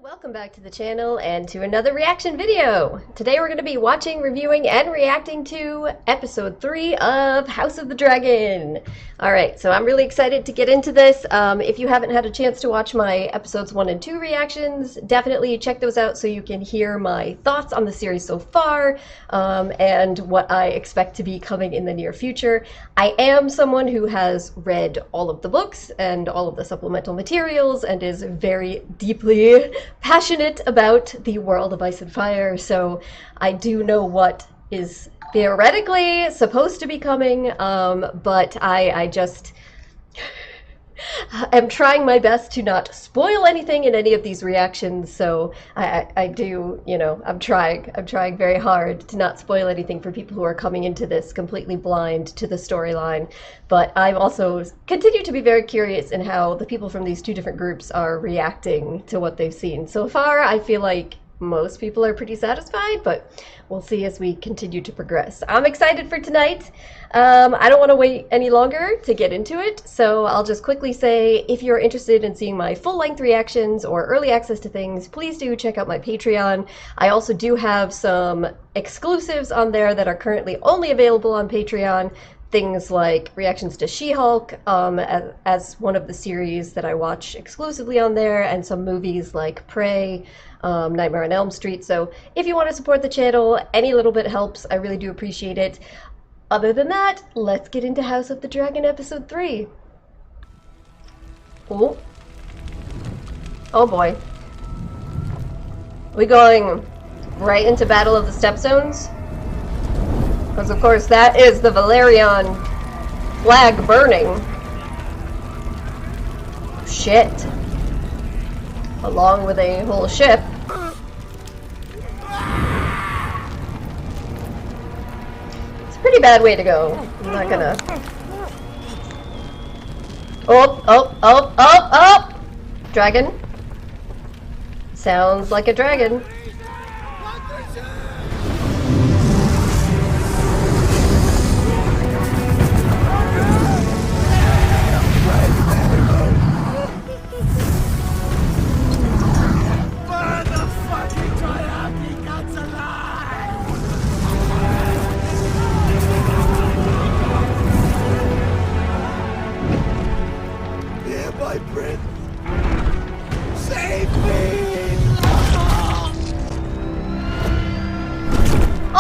Welcome back to the channel and to another reaction video. Today we're going to be watching, reviewing, and reacting to episode 3 of House of the Dragon. Alright, so I'm really excited to get into this. If you haven't had a chance to watch my episodes 1 and 2 reactions, definitely check those out so you can hear my thoughts on the series so far, and what I expect to be coming in the near future. I am someone who has read all of the books and all of the supplemental materials and is very deeply passionate about the world of Ice and Fire, so I do know what is theoretically supposed to be coming, but I just am trying my best to not spoil anything in any of these reactions, so I do, you know, I'm trying very hard to not spoil anything for people who are coming into this completely blind to the storyline, but I'm also continue to be very curious in how the people from these two different groups are reacting to what they've seen. So far, I feel like most people are pretty satisfied, but we'll see as we continue to progress. I'm excited for tonight. I don't want to wait any longer to get into it, so I'll just quickly say, if you're interested in seeing my full-length reactions or early access to things, please do check out my Patreon. I also do have some exclusives on there that are currently only available on Patreon. Things like reactions to She-Hulk as one of the series that I watch exclusively on there, and some movies like Prey, Nightmare on Elm Street. So if you want to support the channel, any little bit helps. I really do appreciate it. Other than that, let's get into House of the Dragon episode 3. Oh. Oh boy. We going right into Battle of the Stepstones? Because of course that is the Valerian flag burning. Shit. Along with a whole ship. It's a pretty bad way to go. I'm not gonna... Oh! Dragon. Sounds like a dragon.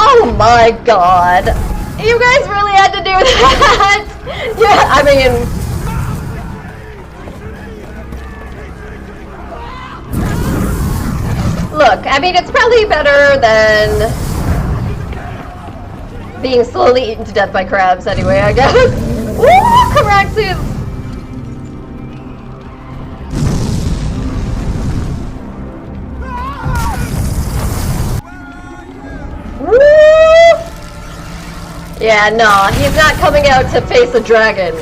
Oh my god! You guys really had to do that! Yeah, I mean... Look, I mean, it's probably better than being slowly eaten to death by crabs anyway, I guess. Woo! Caraxes! Yeah, no, he's not coming out to face a dragon.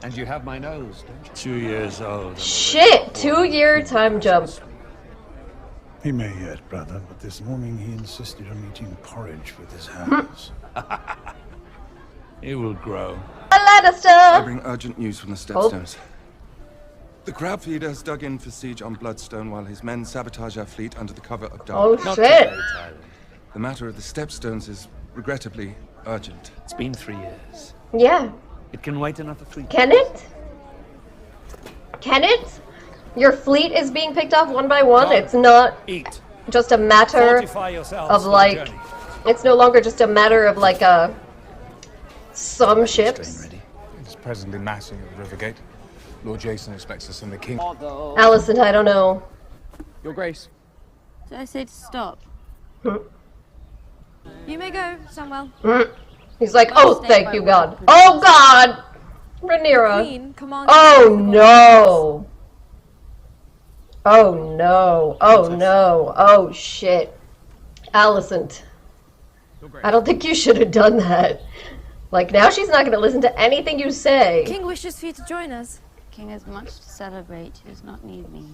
And you have my nose, don't you? 2 years old. Shit, 2-year time jump. He may yet, brother, but this morning he insisted on eating porridge with his hands. He will grow. I bring urgent news from the Stepstones. The crab feeder has dug in for siege on Bloodstone while his men sabotage our fleet under the cover of darkness. Oh shit! The matter of the Stepstones is regrettably urgent. It's been 3 years. Yeah. It can wait another 3 years. Can it? Can it? Your fleet is being picked off one by one? It's not just a matter of like... It's no longer just a matter of like some ships. It is presently massing at Rivergate. Lord Jason expects us in the king. Alicent, I don't know. Your Grace. Did I say to stop? Hmm. You may go, Samuel. He's like, oh, thank you, God. Oh, God! Rhaenyra. Oh, no. Oh, no. Oh, no. Oh, shit. Alicent. I don't think you should have done that. Like, now she's not going to listen to anything you say. King wishes for you to join us. King has much to celebrate. He does not need me.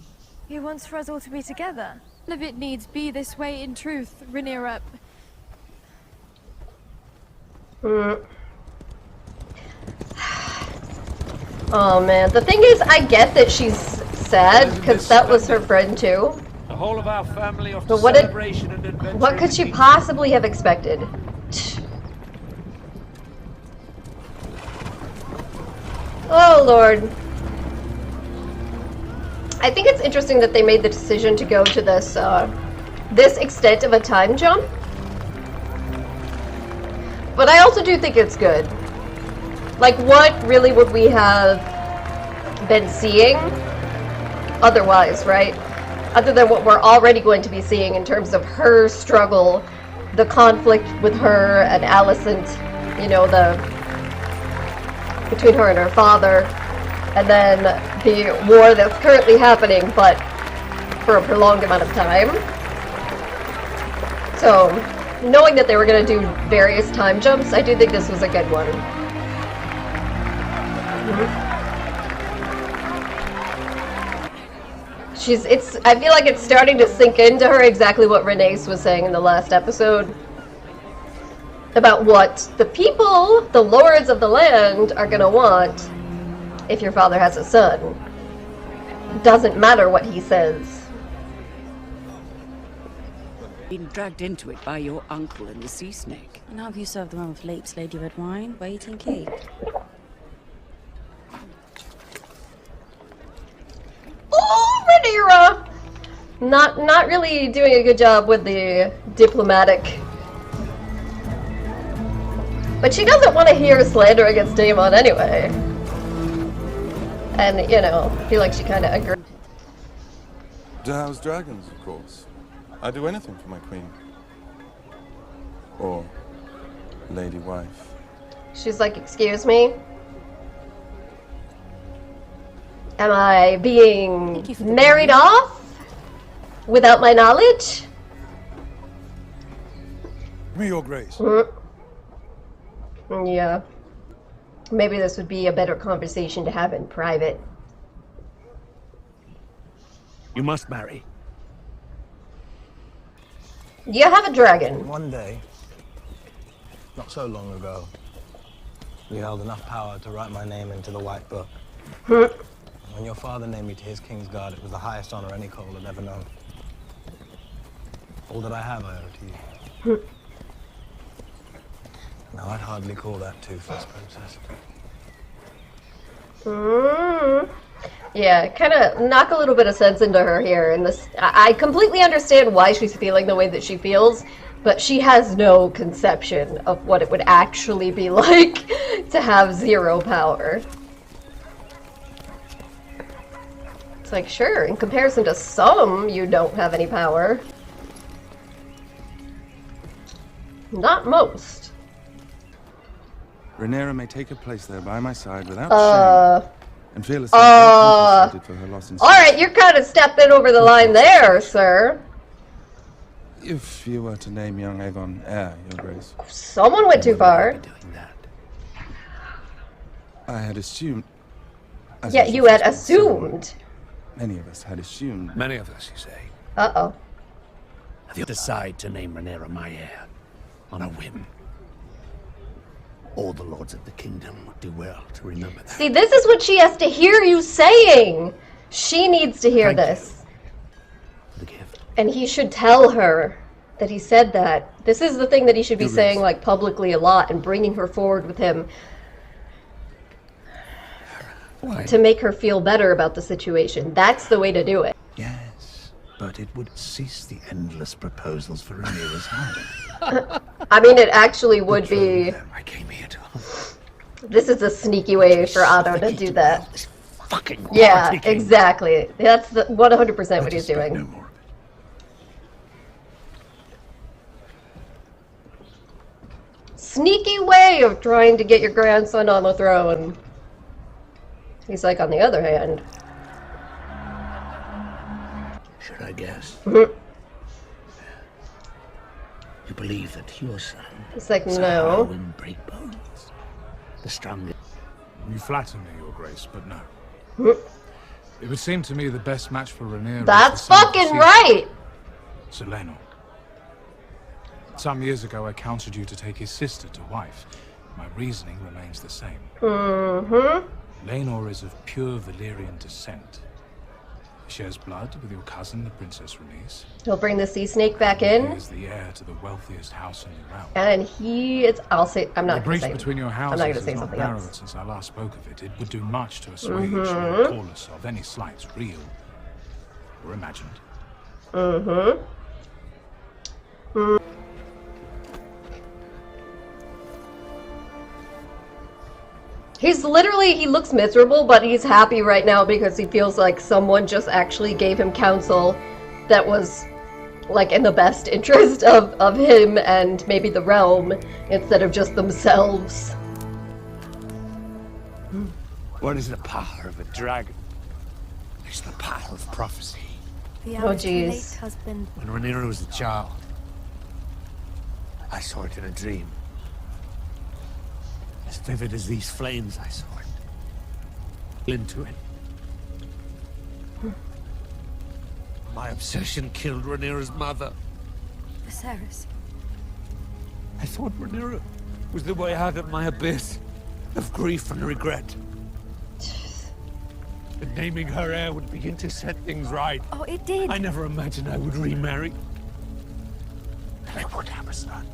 He wants for us all to be together. None of it needs be this way in truth, Rhaenyra. Oh man, the thing is, I get that she's sad because that was her friend too. The whole of our family of But what celebration and adventure. what could she possibly have expected? Oh Lord. I think it's interesting that they made the decision to go to this this extent of a time jump. But I also do think it's good. Like, what really would we have been seeing otherwise, right? Other than what we're already going to be seeing in terms of her struggle, the conflict with her and Alicent, you know, between her and her father, and then the war that's currently happening, but for a prolonged amount of time. So, knowing that they were going to do various time jumps, I do think this was a good one. I feel like it's starting to sink into her exactly what Rhaenys was saying in the last episode about what the people, the lords of the land, are gonna want if your father has a son. It doesn't matter what he says. Been dragged into it by your uncle and the sea snake. And how have you served the one with Lape's Lady Red Wine? Waiting cake. Oh, Rhaenyra! Not really doing a good job with the diplomatic. But she doesn't want to hear slander against Daemon anyway. And, you know, I feel like she kind of agreed. To house dragons, of course. I'd do anything for my queen. Or lady wife. She's like, excuse me? Am I being married off without my knowledge? Me, your grace. Yeah. Maybe this would be a better conversation to have in private. You must marry. You have a dragon. One day, not so long ago, we held enough power to write my name into the White Book. When your father named me to his King's Guard, it was the highest honor any Cole had ever known. All that I have, I owe to you. Now, I'd hardly call that two-faced, Princess. Yeah, kind of knock a little bit of sense into her here. And this, I completely understand why she's feeling the way that she feels, but she has no conception of what it would actually be like to have zero power. It's like, sure, in comparison to some, you don't have any power. Not most. Rhaenyra may take her place there by my side without shame, and feel herself compensated for her loss in Alright, you're kind of stepping over the line there, sir. If you were to name young Aegon heir, your grace. Someone went too far. I had assumed... Yeah, you had assumed. Many of us had assumed. Many of us, you say. Uh-oh. Have you decide to name Rhaenyra my heir on a whim? All the lords of the kingdom would do well to remember that. See, this is what she has to hear you saying. She needs to hear this. The gift. And he should tell her that he said that. This is the thing that he should be saying, like, publicly a lot and bringing her forward with him. Why? To make her feel better about the situation. That's the way to do it. Yes, but it would cease the endless proposals for Rhaenyra's hand. I mean, it actually would be... I came here to... This is a sneaky way for Otto to do that. Fucking Yeah, exactly. That's the 100% what he's doing. No more of it. Sneaky way of trying to get your grandson on the throne. He's like, on the other hand. Should I guess? You believe that your son It's like, is no. will break bones? The strongest. You flatter me, Your Grace, but no. It would seem to me the best match for Rhaenyra. That's fucking right! Seleno. Some years ago, I counseled you to take his sister to wife. My reasoning remains the same. Rhaenyra is of pure Valyrian descent. She shares blood with your cousin, the Princess Rhaenys. He'll bring the sea snake back He in. is the heir to the wealthiest house in the realm. And he is, I'm not The going to breach say, between your I'm houses not going to has say not something narrowed else. since I last spoke of it. It would do much to assuage Lord Corlys of any slights, real or imagined. He's literally, he looks miserable, but he's happy right now because he feels like someone just actually gave him counsel that was, like, in the best interest of him and maybe the realm, instead of just themselves. What is the power of a dragon? It's the power of prophecy. The Oh, hour's too late, jeez. husband. When Rhaenyra was a child, I saw it in a dream. As vivid as these flames, I saw it. Into it. My obsession killed Rhaenyra's mother. Viserys. I thought Rhaenyra was the way out of my abyss of grief and regret. And naming her heir would begin to set things right. Oh, it did. I never imagined I would remarry. And I would have a son.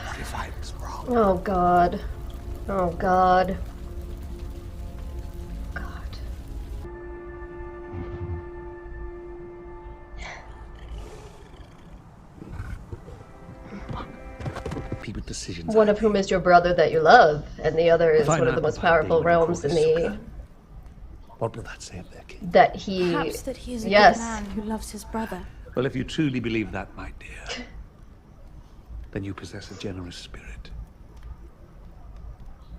What if I was wrong? Oh god. Oh god. God. People decisions. One of whom is your brother that you love, and the other is If I one of the know most about powerful Daemon and realms in Corlys, the... What will that say of their king? that he... Perhaps that he is a Yes. good man who loves his brother. Well, if you truly believe that, my dear, then you possess a generous spirit.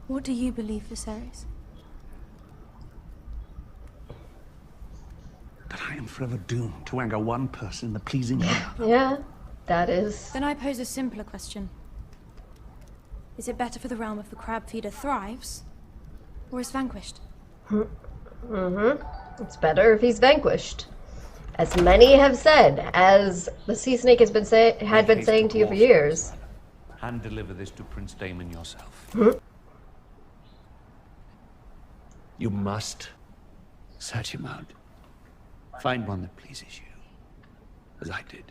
What do you believe, Viserys? That I am forever doomed to anger one person in the pleasing of another. Yeah, that is... Then I pose a simpler question. Is it better for the realm if the crab feeder thrives, or is vanquished? It's better if he's vanquished. As many have said, as the sea snake has been saying to you for years. Hand deliver this to Prince Daemon yourself. You must search him out. Find one that pleases you, as I did.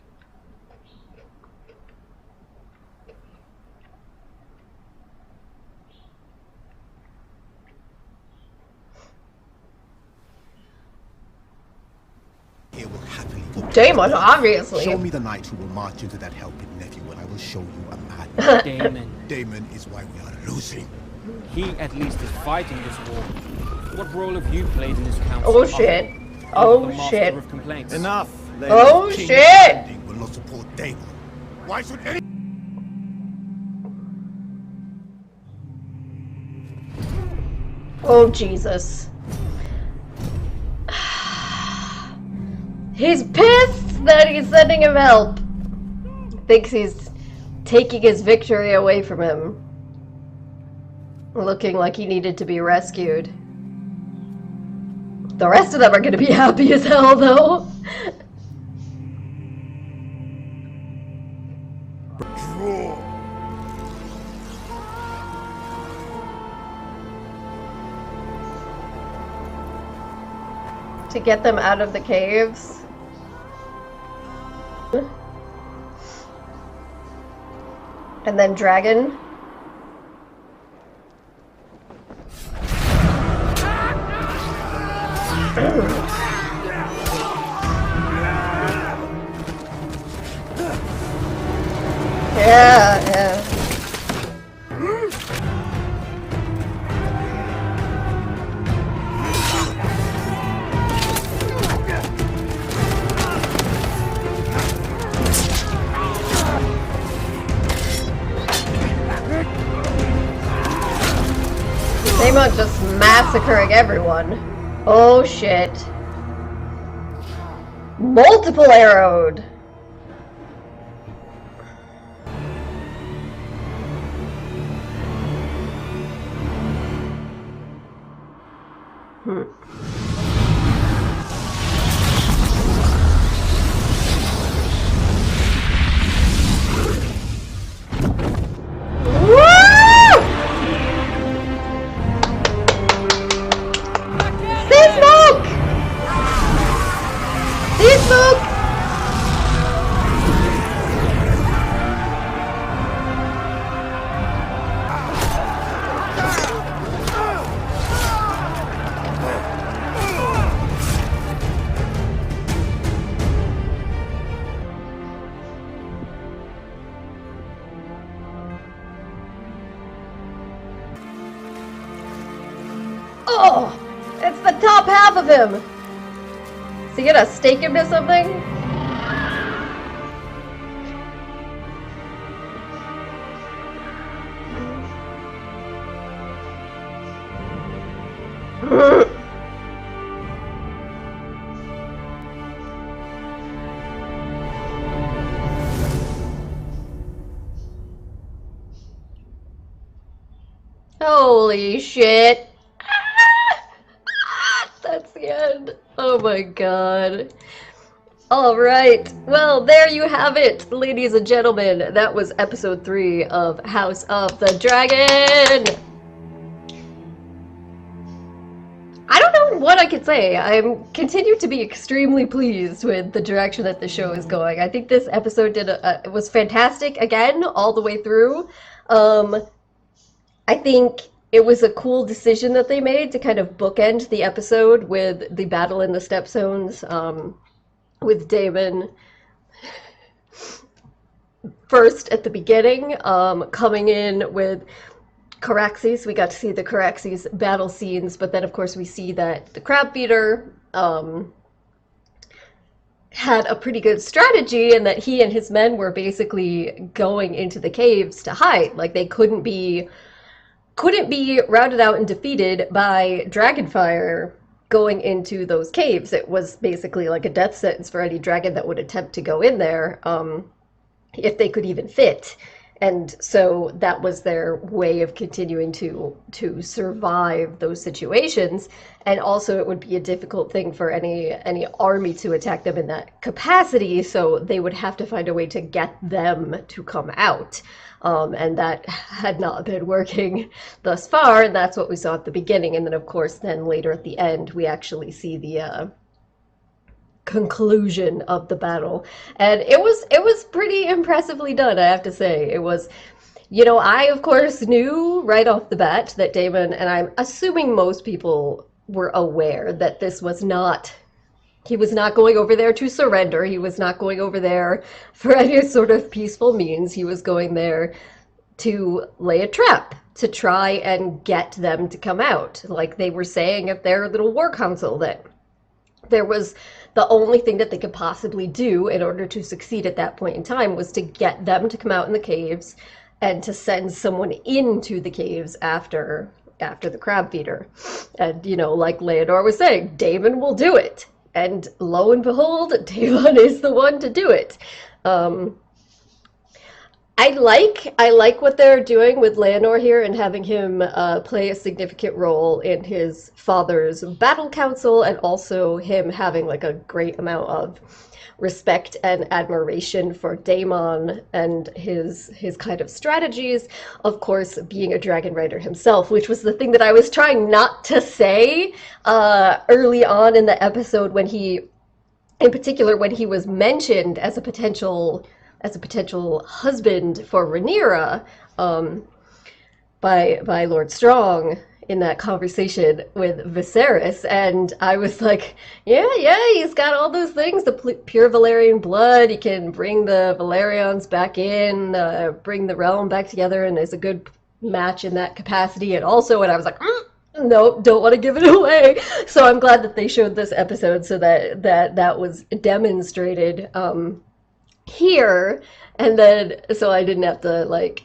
He will happily go. Daemon, obviously. Show me the knight who will march into that helped nephew, and I will show you a man. Daemon. Damon is why we are losing. He at least is fighting this war. What role have you played in this council? Oh shit. Oh The shit. master of complaints. Enough. Oh King shit! Standing will not support Damon. Why should any? Oh Jesus. He's pissed that he's sending him help. Thinks he's taking his victory away from him. Looking like he needed to be rescued. The rest of them are gonna be happy as hell though. To get them out of the caves. And then dragon. Yeah. Daemon just massacring everyone. Oh shit. Multiple arrowed. Oh! It's the top half of him! Is he gonna stake him to something? Holy shit. That's the end. Oh my god. Alright, well there you have it, ladies and gentlemen. That was episode 3 of House of the Dragon! I don't know what I could say. I'm continue to be extremely pleased with the direction that the show is going. I think this episode was fantastic again, all the way through. I think it was a cool decision that they made to kind of bookend the episode with the battle in the Stepstones, with Daemon first at the beginning, coming in with Caraxes. We got to see the Caraxes battle scenes, but then of course we see that the crab feeder had a pretty good strategy, and that he and his men were basically going into the caves to hide. Like, they couldn't be routed out and defeated by Dragonfire going into those caves. It was basically like a death sentence for any dragon that would attempt to go in there, if they could even fit. And so that was their way of continuing to survive those situations. And also it would be a difficult thing for any army to attack them in that capacity, so they would have to find a way to get them to come out. And that had not been working thus far, and that's what we saw at the beginning. And then of course then later at the end we actually see the conclusion of the battle, and it was pretty impressively done, I have to say. It was, you know, I of course knew right off the bat that Daemon, and I'm assuming most people were aware that this was not, he was not going over there to surrender. He was not going over there for any sort of peaceful means. He was going there to lay a trap, to try and get them to come out. Like they were saying at their little war council, that there was the only thing that they could possibly do in order to succeed at that point in time was to get them to come out in the caves and to send someone into the caves after the crab feeder. And, you know, like Rhaenyra was saying, Daemon will do it. And lo and behold, Daemon is the one to do it. I like what they're doing with Rhaenyra here, and having him play a significant role in his father's battle council, and also him having like a great amount of respect and admiration for Daemon and his kind of strategies. Of course, being a dragon rider himself, which was the thing that I was trying not to say early on in the episode, when he, in particular, when he was mentioned as a potential husband for Rhaenyra by Lord Strong in that conversation with Viserys. And I was like, yeah, he's got all those things, the pure Valyrian blood, he can bring the Valyrians back in, bring the realm back together, and is a good match in that capacity. And also, and I was like, no, don't want to give it away. So I'm glad that they showed this episode so that was demonstrated here, and then so I didn't have to like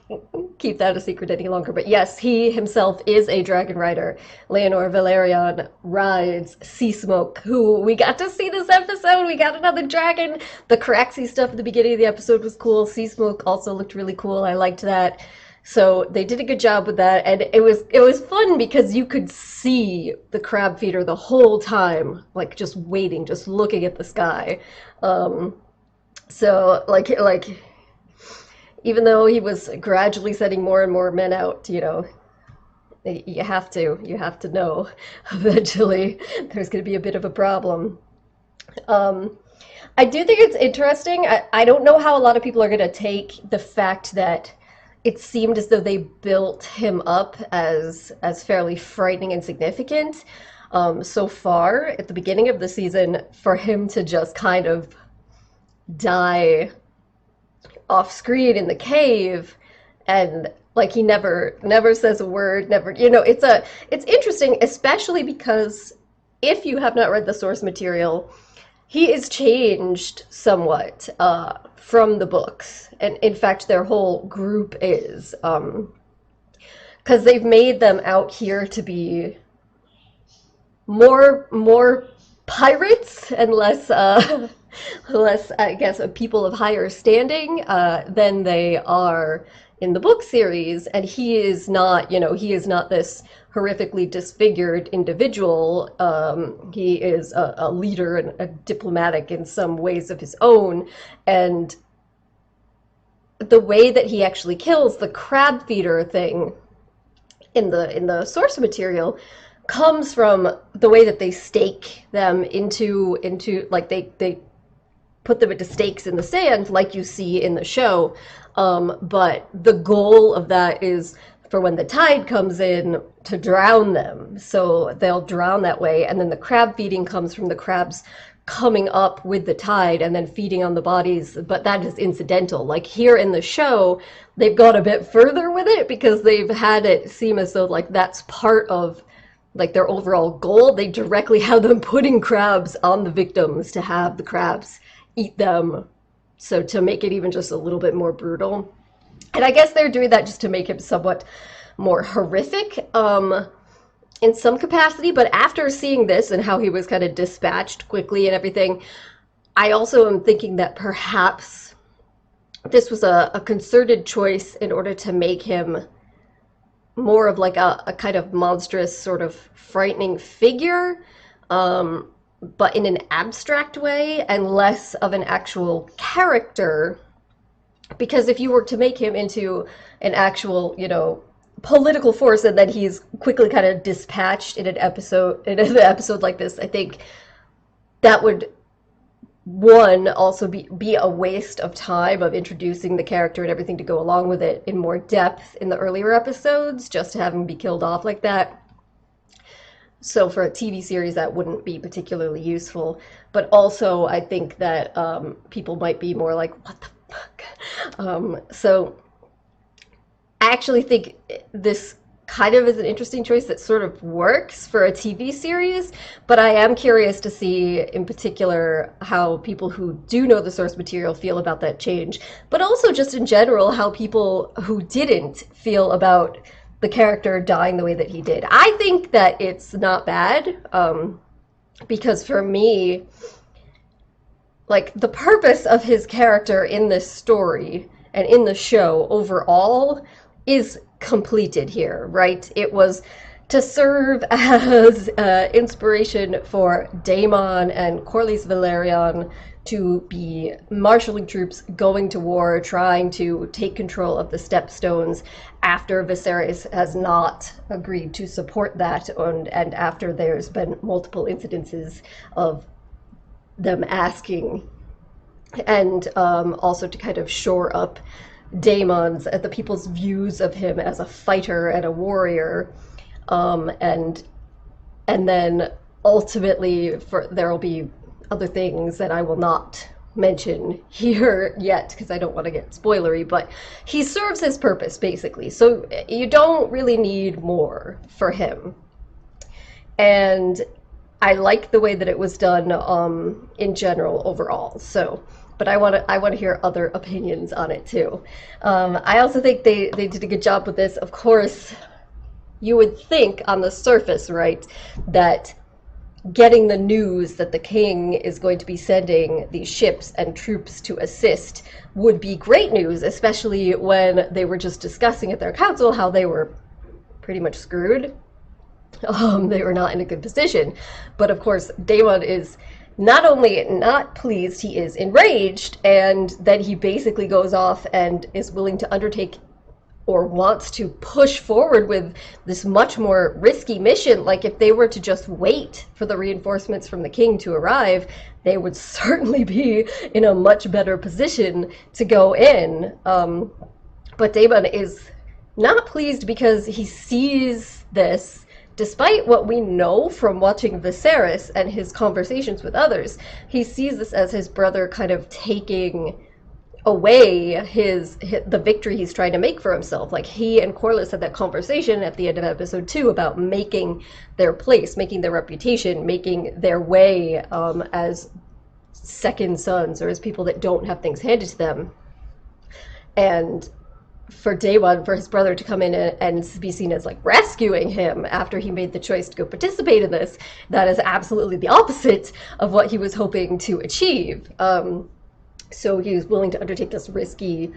keep that a secret any longer. But yes, he himself is a dragon rider. Rhaenyra Velaryon rides Sea Smoke, who we got to see this episode. We got another dragon. The Caraxes stuff at the beginning of the episode was cool. Sea Smoke also looked really cool. I liked that. So they did a good job with that, and it was fun because you could see the crab feeder the whole time, like just waiting, just looking at the sky. So, like, even though he was gradually sending more and more men out, you know, you have to know eventually there's going to be a bit of a problem. I do think it's interesting. I don't know how a lot of people are going to take the fact that it seemed as though they built him up as fairly frightening and significant so far at the beginning of the season, for him to just kind of die off screen in the cave, and Like he never says a word, never, you know, it's interesting, especially because if you have not read the source material, he is changed somewhat from the books. And in fact, their whole group is, because they've made them out here to be more pirates and less, less, I guess, people of higher standing than they are in the book series. And he is not, you know, he is not this horrifically disfigured individual. He is a leader and a diplomatic in some ways of his own. And the way that he actually kills the crab feeder thing in the source material comes from the way that they stake them into like they put them into stakes in the sand like you see in the show. But the goal of that is for when the tide comes in to drown them. So they'll drown that way. And then the crab feeding comes from the crabs coming up with the tide and then feeding on the bodies. But that is incidental. Like here in the show, they've gone a bit further with it because they've had it seem as though like that's part of like their overall goal. They directly have them putting crabs on the victims to have the crabs eat them. So to make it even just a little bit more brutal. And I guess they're doing that just to make him somewhat more horrific in some capacity. But after seeing this and how he was kind of dispatched quickly and everything, I also am thinking that perhaps this was a concerted choice in order to make him more of like a kind of monstrous sort of frightening figure, but in an abstract way and less of an actual character. Because if you were to make him into an actual, you know, political force and then he's quickly kind of dispatched in an episode like this, I think that would, one, also be a waste of time of introducing the character and everything to go along with it in more depth in the earlier episodes, just to have him be killed off like that. So for a TV series, that wouldn't be particularly useful. But also, I think that people might be more like, what the fuck? So I actually think this kind of is an interesting choice that sort of works for a TV series, but I am curious to see in particular how people who do know the source material feel about that change, but also just in general how people who didn't feel about the character dying the way that he did. I think that it's not bad, because for me, like, the purpose of his character in this story and in the show overall is completed here, right? It was to serve as inspiration for Daemon and Corlys Velaryon to be marshalling troops, going to war, trying to take control of the Stepstones after Viserys has not agreed to support that, and after there's been multiple incidences of them asking, and also to kind of shore up Daemon's, the people's views of him as a fighter and a warrior, and then ultimately there will be other things that I will not mention here yet because I don't want to get spoilery, but he serves his purpose basically, so you don't really need more for him. And I like the way that it was done in general overall. So, but I want to hear other opinions on it too. I also think they did a good job with this. Of course, you would think on the surface, right, that getting the news that the king is going to be sending these ships and troops to assist would be great news, especially when they were just discussing at their council how they were pretty much screwed. They were not in a good position. But of course, Daemon is not only not pleased, he is enraged, and then he basically goes off and is willing to undertake or wants to push forward with this much more risky mission. Like, if they were to just wait for the reinforcements from the king to arrive, they would certainly be in a much better position to go in. But Daemon is not pleased because he sees this, despite what we know from watching Viserys and his conversations with others, he sees this as his brother kind of taking away the victory he's trying to make for himself. Like, he and Corlys had that conversation at the end of episode 2 about making their place, making their reputation, making their way as second sons, or as people that don't have things handed to them. And for Daemon, for his brother to come in and be seen as like rescuing him after he made the choice to go participate in this, that is absolutely the opposite of what he was hoping to achieve. So he was willing to undertake this risky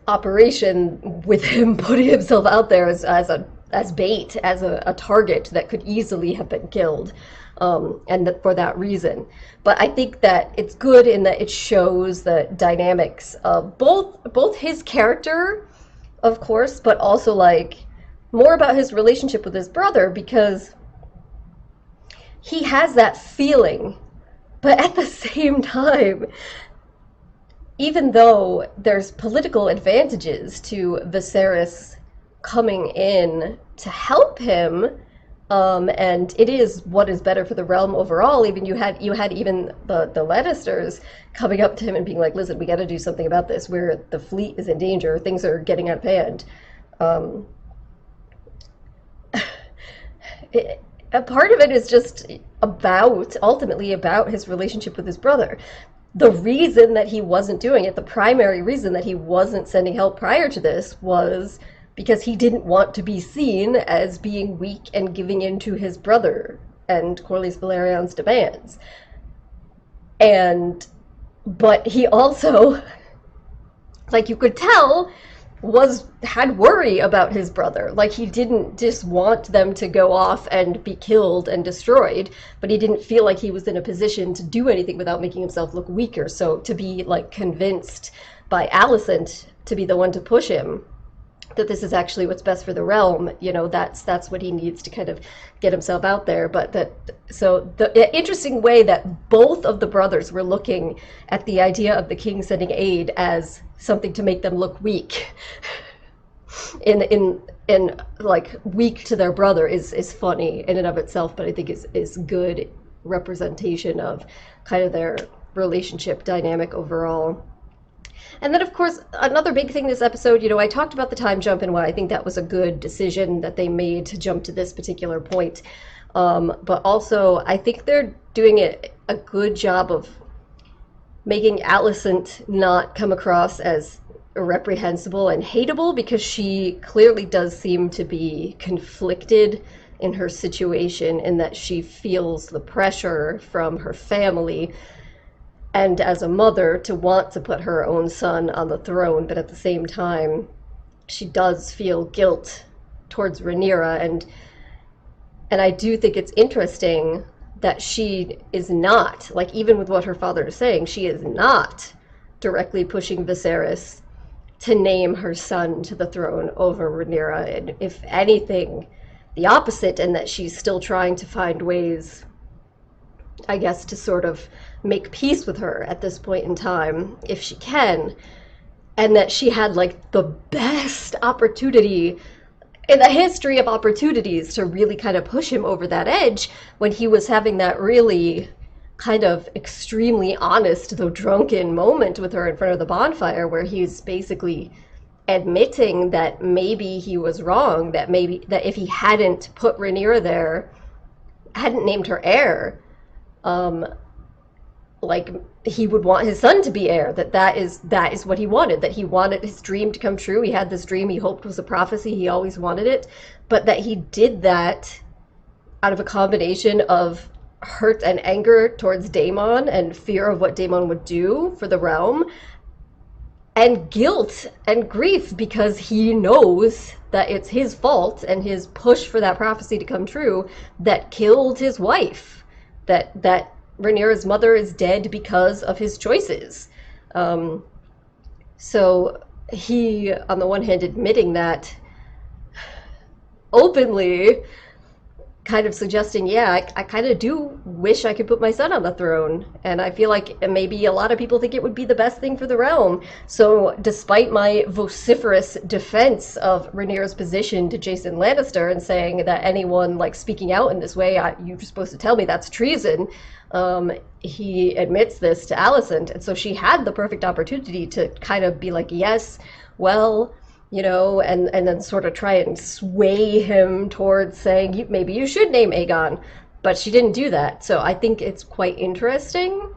operation with him putting himself out there as bait, as a target that could easily have been killed, and for that reason. But I think that it's good in that it shows the dynamics of both his character, of course, but also like more about his relationship with his brother, because he has that feeling, but at the same time, even though there's political advantages to Viserys coming in to help him, and it is what is better for the realm overall. Even you had even the Lannisters coming up to him and being like, "Listen, we got to do something about this. Where the fleet is in danger, things are getting out of hand." A part of it is just ultimately about his relationship with his brother. The reason that he wasn't doing it, the primary reason that he wasn't sending help prior to this, was because he didn't want to be seen as being weak and giving in to his brother and Corlys Velaryon's demands. But he also, like you could tell, had worry about his brother. Like, he didn't just want them to go off and be killed and destroyed, but he didn't feel like he was in a position to do anything without making himself look weaker. So to be like convinced by Alicent to be the one to push him that this is actually what's best for the realm, that's what he needs to kind of get himself out there. But so the interesting way that both of the brothers were looking at the idea of the king sending aid as something to make them look weak, in like weak to their brother, is funny in and of itself, but I think is good representation of kind of their relationship dynamic overall. And then, of course, another big thing this episode, I talked about the time jump and why I think that was a good decision that they made to jump to this particular point. But also, I think they're doing a good job of making Alicent not come across as reprehensible and hateable, because she clearly does seem to be conflicted in her situation, in that she feels the pressure from her family and as a mother to want to put her own son on the throne, but at the same time she does feel guilt towards Rhaenyra, and I do think it's interesting that she is not, like, even with what her father is saying, she is not directly pushing Viserys to name her son to the throne over Rhaenyra, and if anything, the opposite, and that she's still trying to find ways, I guess, to sort of make peace with her at this point in time, if she can, and that she had like the best opportunity in the history of opportunities to really kind of push him over that edge when he was having that really kind of extremely honest, though drunken, moment with her in front of the bonfire, where he's basically admitting that maybe he was wrong, that if he hadn't put Rhaenyra there, hadn't named her heir, like, he would want his son to be heir, that is what he wanted, that he wanted his dream to come true. He had this dream he hoped was a prophecy, he always wanted it, but that he did that out of a combination of hurt and anger towards Daemon and fear of what Daemon would do for the realm, and guilt and grief because he knows that it's his fault and his push for that prophecy to come true that killed his wife, that Rhaenyra's mother is dead because of his choices. So he, on the one hand, admitting that openly kind of suggesting, yeah, I kind of do wish I could put my son on the throne. And I feel like maybe a lot of people think it would be the best thing for the realm. So despite my vociferous defense of Rhaenyra's position to Jason Lannister and saying that anyone like speaking out in this way, you're supposed to tell me that's treason, he admits this to Alicent. And so she had the perfect opportunity to kind of be like, yes, well, you know, and then sort of try and sway him towards saying, maybe you should name Aegon. But she didn't do that. So I think it's quite interesting.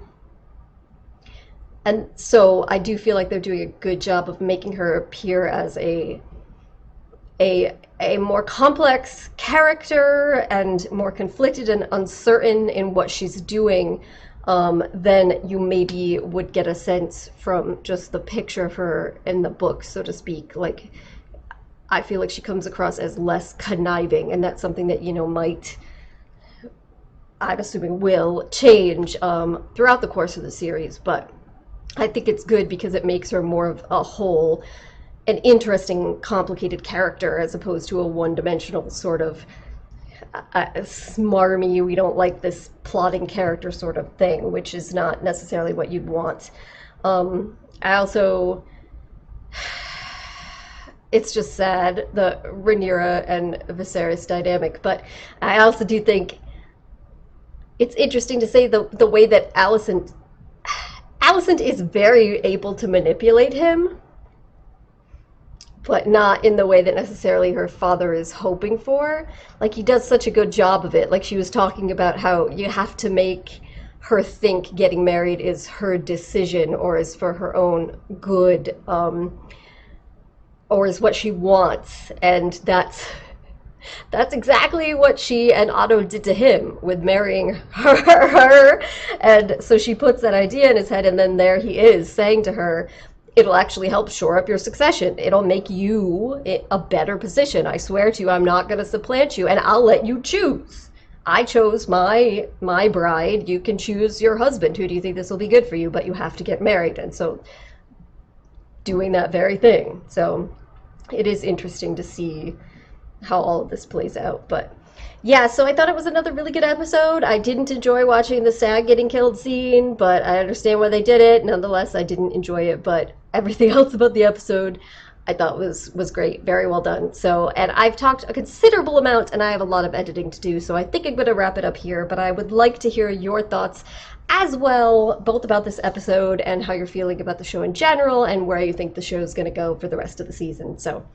And so I do feel like they're doing a good job of making her appear as a more complex character and more conflicted and uncertain in what she's doing than you maybe would get a sense from just the picture of her in the book, so to speak. Like, I feel like she comes across as less conniving, and that's something that, you know, might, I'm assuming, will change throughout the course of the series. But I think it's good because it makes her more of a whole, an interesting, complicated character, as opposed to a one-dimensional sort of smarmy, we don't like this plotting character sort of thing, which is not necessarily what you'd want. I also, it's just sad, the Rhaenyra and Viserys dynamic, but I also do think it's interesting to say the way that Alicent is very able to manipulate him, but not in the way that necessarily her father is hoping for. Like, he does such a good job of it. Like, she was talking about how you have to make her think getting married is her decision, or is for her own good, or is what she wants. And that's exactly what she and Otto did to him with marrying her. And so she puts that idea in his head, and then there he is saying to her, it'll actually help shore up your succession. It'll make you a better position. I swear to you, I'm not going to supplant you, and I'll let you choose. I chose my bride. You can choose your husband. Who do you think this will be good for you? But you have to get married. And so doing that very thing. So it is interesting to see how all of this plays out. But yeah, so I thought it was another really good episode. I didn't enjoy watching the Stag getting killed scene, but I understand why they did it. Nonetheless, I didn't enjoy it, but everything else about the episode I thought was great. Very well done. So, and I've talked a considerable amount, and I have a lot of editing to do, so I think I'm going to wrap it up here, but I would like to hear your thoughts as well, both about this episode and how you're feeling about the show in general, and where you think the show is going to go for the rest of the season. So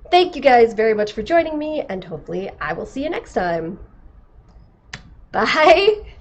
thank you guys very much for joining me, and hopefully I will see you next time. Bye!